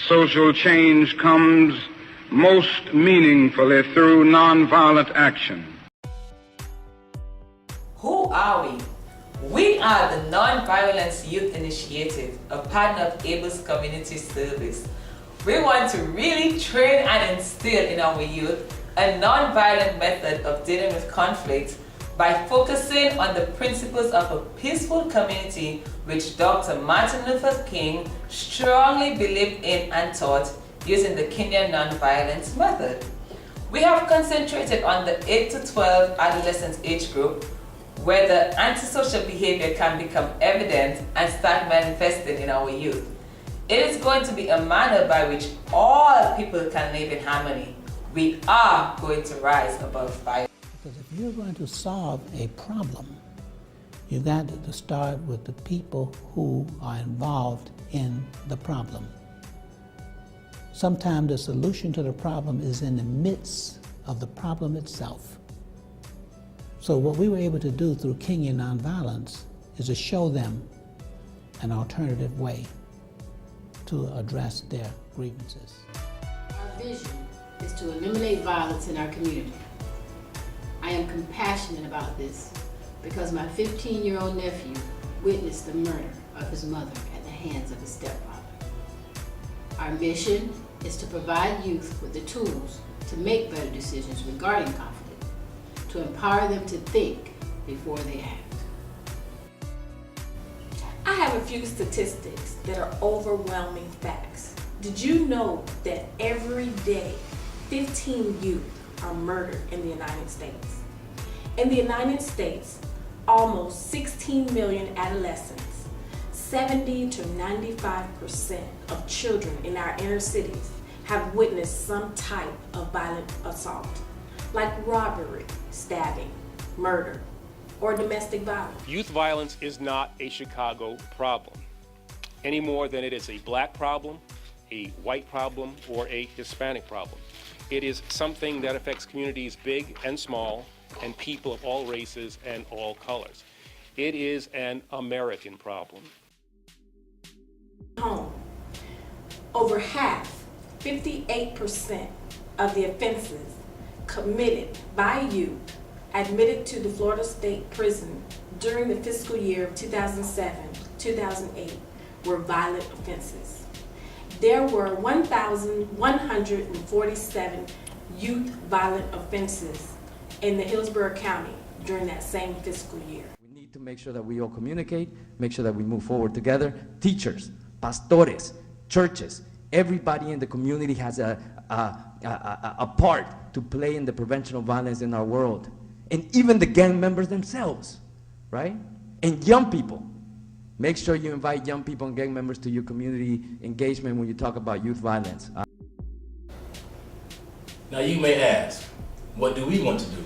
social change comes most meaningfully through nonviolent action. Who are we? We are the Nonviolence Youth Initiative, a partner of ABLE's community service. We want to really train and instill in our youth a nonviolent method of dealing with conflict by focusing on the principles of a peaceful community which Dr. Martin Luther King strongly believed in and taught using the Kenyan nonviolence method. We have concentrated on the 8 to 12 adolescent age group where the antisocial behavior can become evident and start manifesting in our youth. It is going to be a manner by which all people can live in harmony. We are going to rise above violence. Because if you're going to solve a problem, you got to start with the people who are involved in the problem. Sometimes the solution to the problem is in the midst of the problem itself. So what we were able to do through Kenyan Nonviolence is to show them an alternative way to address their grievances. Our vision is to eliminate violence in our community. I am compassionate about this because my 15-year-old nephew witnessed the murder of his mother at the hands of his stepfather. Our mission is to provide youth with the tools to make better decisions regarding conflict, to empower them to think before they act. I have a few statistics that are overwhelming facts. Did you know that every day 15 youth are murdered in the United States? In the United States, almost 16 million adolescents, 70 to 95% of children in our inner cities have witnessed some type of violent assault, like robbery, stabbing, murder, or domestic violence. Youth violence is not a Chicago problem, any more than it is a black problem, a white problem, or a Hispanic problem. It is something that affects communities big and small, and people of all races and all colors. It is an American problem. Home. Over half, 58% of the offenses committed by youth admitted to the Florida State Prison during the fiscal year of 2007-2008 were violent offenses. There were 1,147 youth violent offenses in the Hillsborough County during that same fiscal year. We need to make sure that we all communicate, make sure that we move forward together. Teachers, pastores, churches, everybody in the community has a part to play in the prevention of violence in our world. And even the gang members themselves, right? And young people. Make sure you invite young people and gang members to your community engagement when you talk about youth violence. Now you may ask, what do we want to do?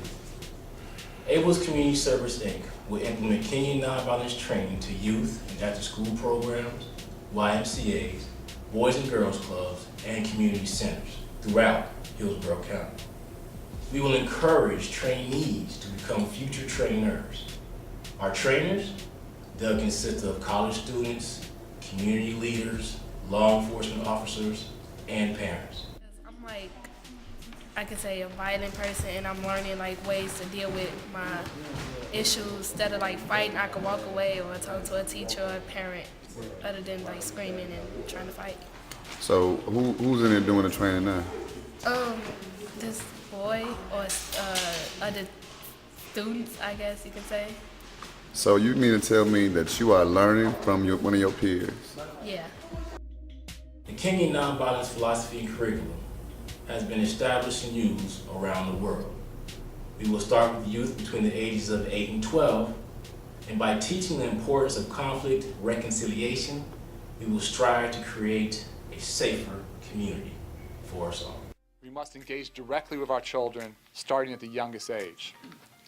ABLE's Community Service, Inc. will implement Kenyan nonviolence training to youth and after-school programs, YMCAs, Boys and Girls Clubs, and community centers throughout Hillsborough County. We will encourage trainees to become future trainers. Our trainers, they'll consist of college students, community leaders, law enforcement officers, and parents. I'm like, I could say a violent person, and I'm learning like ways to deal with my issues. Instead of like fighting, I could walk away or talk to a teacher or a parent, other than like screaming and trying to fight. So who's in there doing the training now? This boy or other students, I guess you could say. So you mean to tell me that you are learning from one of your peers? Yeah. The Kenyan nonviolence philosophy and curriculum has been established and used around the world. We will start with youth between the ages of 8 and 12, and by teaching the importance of conflict reconciliation, we will strive to create a safer community for us all. We must engage directly with our children, starting at the youngest age.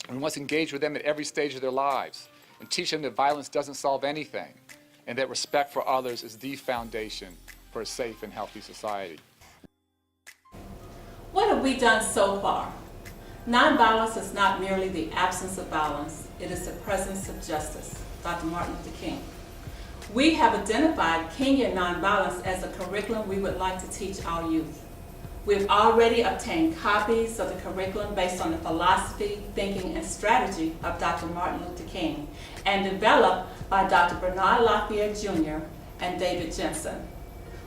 We must engage with them at every stage of their lives and teach them that violence doesn't solve anything and that respect for others is the foundation for a safe and healthy society. What have we done so far? Nonviolence is not merely the absence of violence, it is the presence of justice, Dr. Martin Luther King. We have identified Kenyan Nonviolence as a curriculum we would like to teach our youth. We've already obtained copies of the curriculum based on the philosophy, thinking, and strategy of Dr. Martin Luther King, and developed by Dr. Bernard Lafayette Jr. and David Jensen.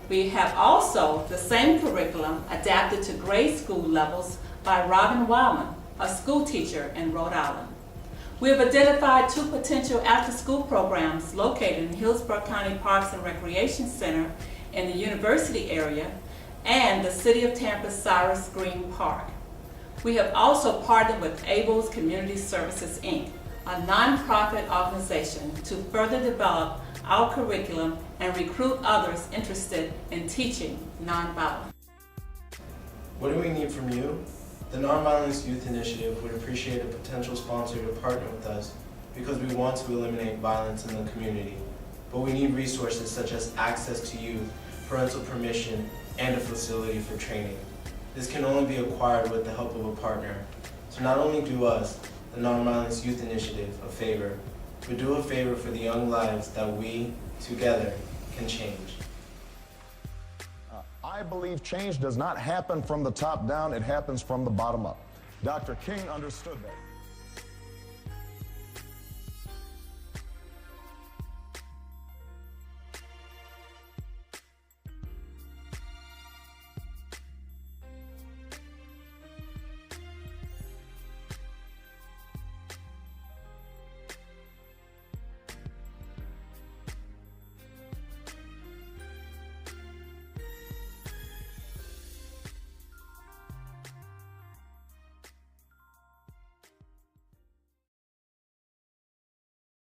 We have also the same curriculum adapted to grade school levels by Robin Wildman, a school teacher in Rhode Island. We have identified 2 potential after-school programs located in Hillsborough County Parks and Recreation Center in the university area and the City of Tampa's Cyrus Green Park. We have also partnered with ABLE's Community Services, Inc., a nonprofit organization, to further develop our curriculum and recruit others interested in teaching nonviolence. What do we need from you? The Nonviolence Youth Initiative would appreciate a potential sponsor to partner with us because we want to eliminate violence in the community. But we need resources such as access to youth, parental permission, and a facility for training. This can only be acquired with the help of a partner. So not only do us, the Nonviolence Youth Initiative, a favor, but do a favor for the young lives that we, together, can change. I believe change does not happen from the top down, it happens from the bottom up. Dr. King understood that.